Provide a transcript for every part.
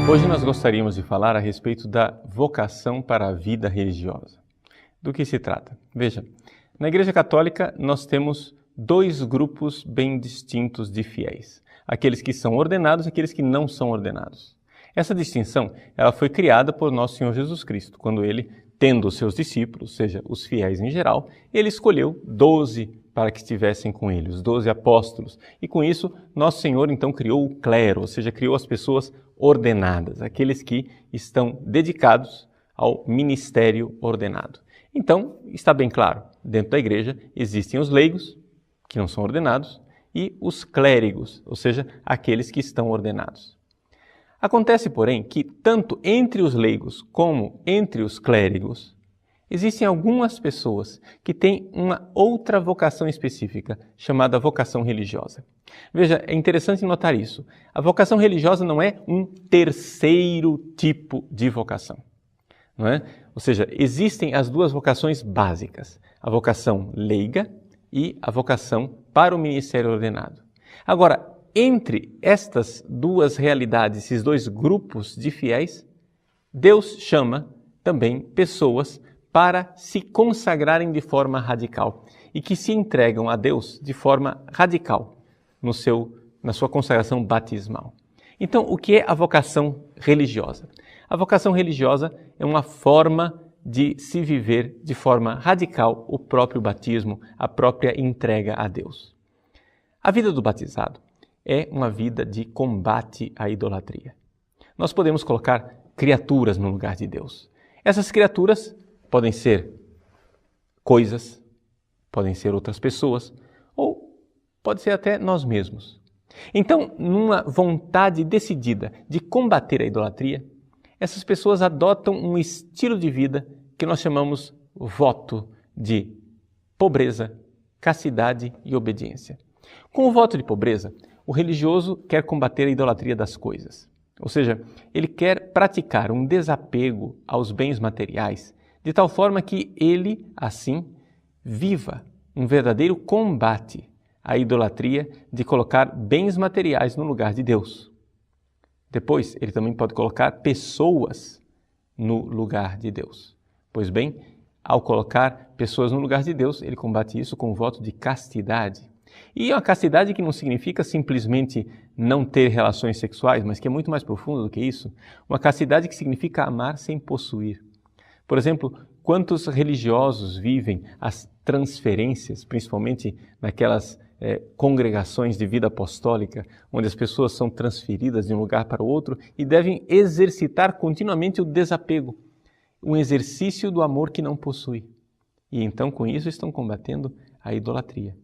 Hoje nós gostaríamos de falar a respeito da vocação para a vida religiosa. Do que se trata? Veja, na Igreja Católica nós temos dois grupos bem distintos de fiéis. Aqueles que são ordenados e aqueles que não são ordenados. Essa distinção ela foi criada por nosso Senhor Jesus Cristo, quando Ele, tendo os seus discípulos, ou seja, os fiéis em geral, Ele escolheu 12 para que estivessem com Ele, os 12 apóstolos. E com isso, nosso Senhor então criou o clero, ou seja, criou as pessoas ordenadas, aqueles que estão dedicados ao ministério ordenado. Então, está bem claro, dentro da igreja existem os leigos, que não são ordenados, e os clérigos, ou seja, aqueles que estão ordenados. Acontece, porém, que tanto entre os leigos como entre os clérigos, existem algumas pessoas que têm uma outra vocação específica, chamada vocação religiosa. Veja, é interessante notar isso. A vocação religiosa não é um terceiro tipo de vocação, não é? Ou seja, existem as duas vocações básicas, a vocação leiga e a vocação para o ministério ordenado. Agora, entre estas duas realidades, esses dois grupos de fiéis, Deus chama também pessoas para se consagrarem de forma radical e que se entregam a Deus de forma radical na sua consagração batismal. Então, o que é a vocação religiosa? A vocação religiosa é uma forma de se viver de forma radical o próprio batismo, a própria entrega a Deus. A vida do batizado é uma vida de combate à idolatria. Nós podemos colocar criaturas no lugar de Deus. Essas criaturas podem ser coisas, podem ser outras pessoas, ou pode ser até nós mesmos. Então, numa vontade decidida de combater a idolatria, essas pessoas adotam um estilo de vida que nós chamamos voto de pobreza, castidade e obediência. Com o voto de pobreza, o religioso quer combater a idolatria das coisas. Ou seja, ele quer praticar um desapego aos bens materiais, de tal forma que ele, assim, viva um verdadeiro combate à idolatria de colocar bens materiais no lugar de Deus. Depois, ele também pode colocar pessoas no lugar de Deus. Pois bem, ao colocar pessoas no lugar de Deus, ele combate isso com o voto de castidade. E é uma castidade que não significa simplesmente não ter relações sexuais, mas que é muito mais profunda do que isso. Uma castidade que significa amar sem possuir. Por exemplo, quantos religiosos vivem as transferências, principalmente naquelas congregações de vida apostólica, onde as pessoas são transferidas de um lugar para o outro e devem exercitar continuamente o desapego, um exercício do amor que não possui. E então, com isso, estão combatendo a idolatria.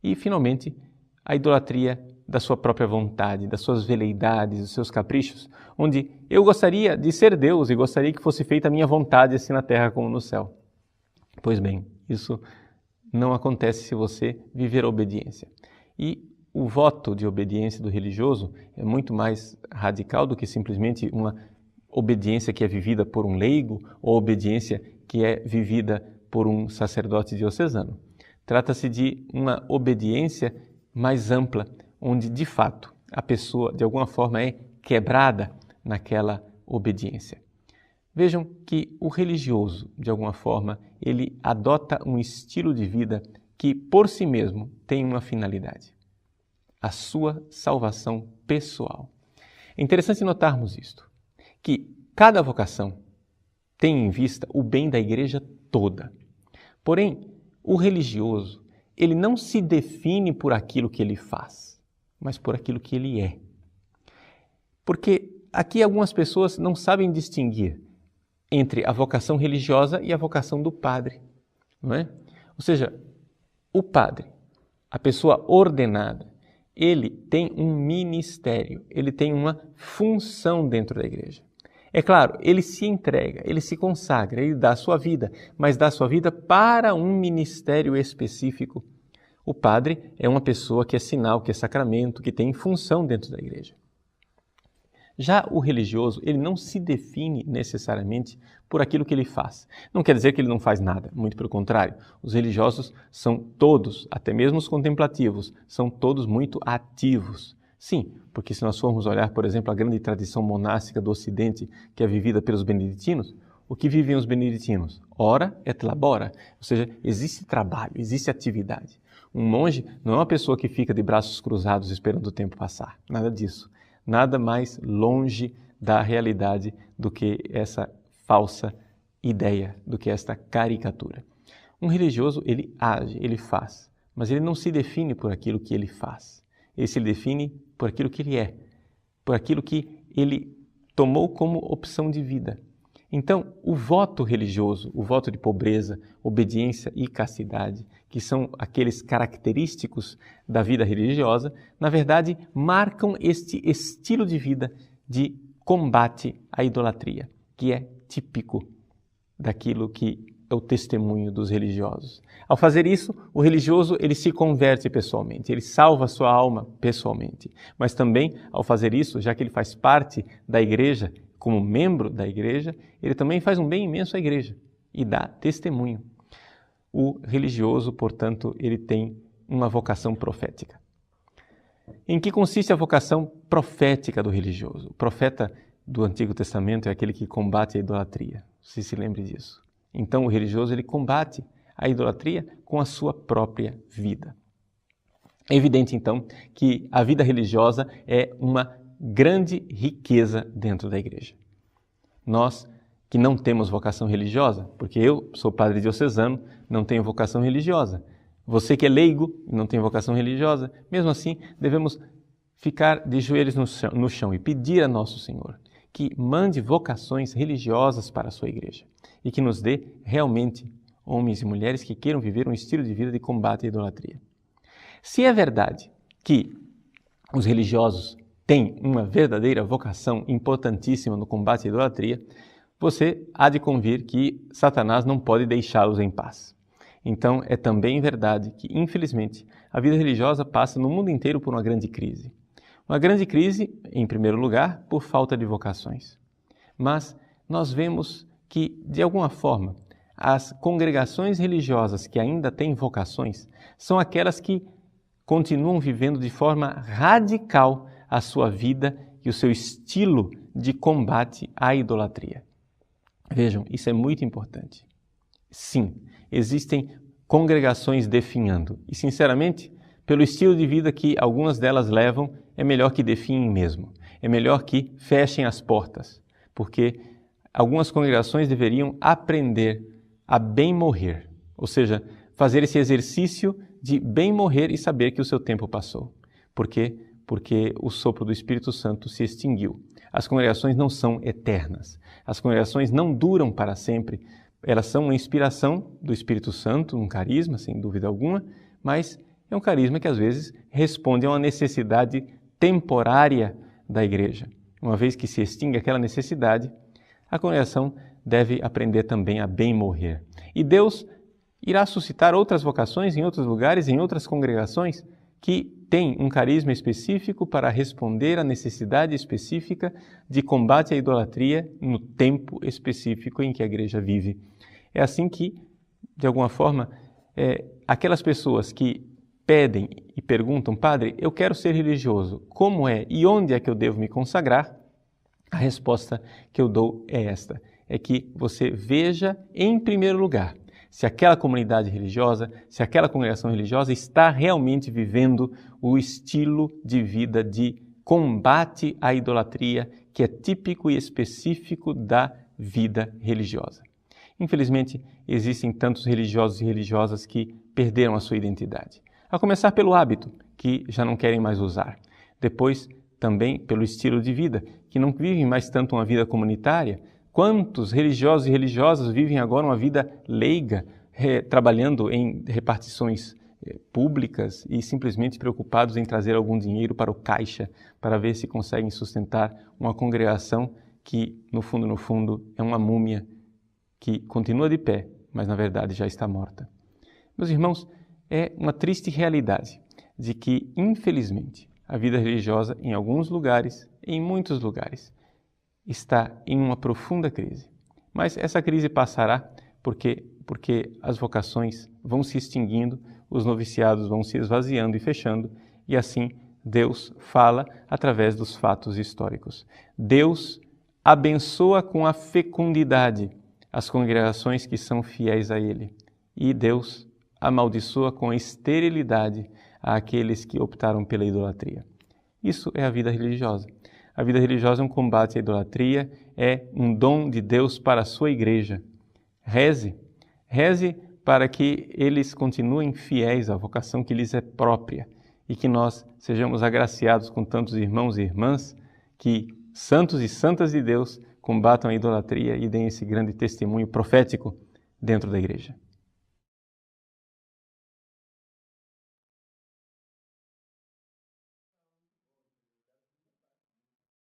E, finalmente, a idolatria da sua própria vontade, das suas veleidades, dos seus caprichos, onde eu gostaria de ser Deus e gostaria que fosse feita a minha vontade assim na terra como no céu. Pois bem, isso não acontece se você viver a obediência. E o voto de obediência do religioso é muito mais radical do que simplesmente uma obediência que é vivida por um leigo ou obediência que é vivida por um sacerdote diocesano. Trata-se de uma obediência mais ampla, onde, de fato, a pessoa, de alguma forma, é quebrada naquela obediência. Vejam que o religioso, de alguma forma, ele adota um estilo de vida que, por si mesmo, tem uma finalidade: a sua salvação pessoal. É interessante notarmos isto, que cada vocação tem em vista o bem da igreja toda. Porém, o religioso, ele não se define por aquilo que ele faz, mas por aquilo que ele é. Porque aqui algumas pessoas não sabem distinguir entre a vocação religiosa e a vocação do padre, não é? Ou seja, o padre, a pessoa ordenada, ele tem um ministério, ele tem uma função dentro da igreja. É claro, ele se entrega, ele se consagra, ele dá a sua vida, mas dá a sua vida para um ministério específico. O padre é uma pessoa que é sinal, que é sacramento, que tem função dentro da igreja. Já o religioso, ele não se define necessariamente por aquilo que ele faz. Não quer dizer que ele não faz nada, muito pelo contrário. Os religiosos são todos, até mesmo os contemplativos, são todos muito ativos. Sim, porque se nós formos olhar, por exemplo, a grande tradição monástica do Ocidente, que é vivida pelos beneditinos, o que vivem os beneditinos? Ora et labora, ou seja, existe trabalho, existe atividade. Um monge não é uma pessoa que fica de braços cruzados esperando o tempo passar, nada disso. Nada mais longe da realidade do que essa falsa ideia, do que esta caricatura. Um religioso, ele age, ele faz, mas ele não se define por aquilo que ele faz. Ele se define por aquilo que ele é, por aquilo que ele tomou como opção de vida. Então, o voto religioso, o voto de pobreza, obediência e castidade, que são aqueles característicos da vida religiosa, na verdade, marcam este estilo de vida de combate à idolatria, que é típico daquilo que é o testemunho dos religiosos. Ao fazer isso, o religioso ele se converte pessoalmente, ele salva a sua alma pessoalmente. Mas também, ao fazer isso, já que ele faz parte da igreja, como membro da igreja, ele também faz um bem imenso à igreja e dá testemunho. O religioso, portanto, ele tem uma vocação profética. Em que consiste a vocação profética do religioso? O profeta do Antigo Testamento é aquele que combate a idolatria. Você se lembre disso. Então, o religioso ele combate a idolatria com a sua própria vida. É evidente, então, que a vida religiosa é uma grande riqueza dentro da igreja. Nós que não temos vocação religiosa, porque eu sou padre diocesano, não tenho vocação religiosa. Você que é leigo, não tem vocação religiosa, mesmo assim devemos ficar de joelhos no chão e pedir a Nosso Senhor que mande vocações religiosas para a sua igreja e que nos dê realmente homens e mulheres que queiram viver um estilo de vida de combate à idolatria. Se é verdade que os religiosos têm uma verdadeira vocação importantíssima no combate à idolatria, você há de convir que Satanás não pode deixá-los em paz. Então, é também verdade que, infelizmente, a vida religiosa passa no mundo inteiro por uma grande crise. Uma grande crise, em primeiro lugar, por falta de vocações. Mas nós vemos que, de alguma forma, as congregações religiosas que ainda têm vocações são aquelas que continuam vivendo de forma radical a sua vida e o seu estilo de combate à idolatria. Vejam, isso é muito importante. Sim, existem congregações definhando e, sinceramente, pelo estilo de vida que algumas delas levam, é melhor que definem mesmo. É melhor que fechem as portas, porque algumas congregações deveriam aprender a bem morrer, ou seja, fazer esse exercício de bem morrer e saber que o seu tempo passou. Por quê? Porque o sopro do Espírito Santo se extinguiu. As congregações não são eternas. As congregações não duram para sempre. Elas são uma inspiração do Espírito Santo, um carisma, sem dúvida alguma, mas é um carisma que às vezes responde a uma necessidade temporária da igreja. Uma vez que se extingue aquela necessidade, a congregação deve aprender também a bem morrer. E Deus irá suscitar outras vocações em outros lugares, em outras congregações, que têm um carisma específico para responder à necessidade específica de combate à idolatria no tempo específico em que a igreja vive. É assim que, de alguma forma, aquelas pessoas que pedem e perguntam, Padre, eu quero ser religioso, como é e onde é que eu devo me consagrar? A resposta que eu dou é esta, é que você veja em primeiro lugar se aquela comunidade religiosa, se aquela congregação religiosa está realmente vivendo o estilo de vida de combate à idolatria que é típico e específico da vida religiosa. Infelizmente, existem tantos religiosos e religiosas que perderam a sua identidade. A começar pelo hábito, que já não querem mais usar. Depois, também pelo estilo de vida, que não vivem mais tanto uma vida comunitária. Quantos religiosos e religiosas vivem agora uma vida leiga, trabalhando em repartições públicas e simplesmente preocupados em trazer algum dinheiro para o caixa, para ver se conseguem sustentar uma congregação que, no fundo, é uma múmia que continua de pé, mas na verdade já está morta. Meus irmãos, é uma triste realidade de que, infelizmente, a vida religiosa em alguns lugares, em muitos lugares, está em uma profunda crise. Mas essa crise passará porque as vocações vão se extinguindo, os noviciados vão se esvaziando e fechando, e assim Deus fala através dos fatos históricos. Deus abençoa com a fecundidade as congregações que são fiéis a Ele, e Deus amaldiçoa com a esterilidade àqueles que optaram pela idolatria. Isso é a vida religiosa. A vida religiosa é um combate à idolatria, é um dom de Deus para a sua igreja. Reze para que eles continuem fiéis à vocação que lhes é própria e que nós sejamos agraciados com tantos irmãos e irmãs que, santos e santas de Deus, combatam a idolatria e deem esse grande testemunho profético dentro da igreja.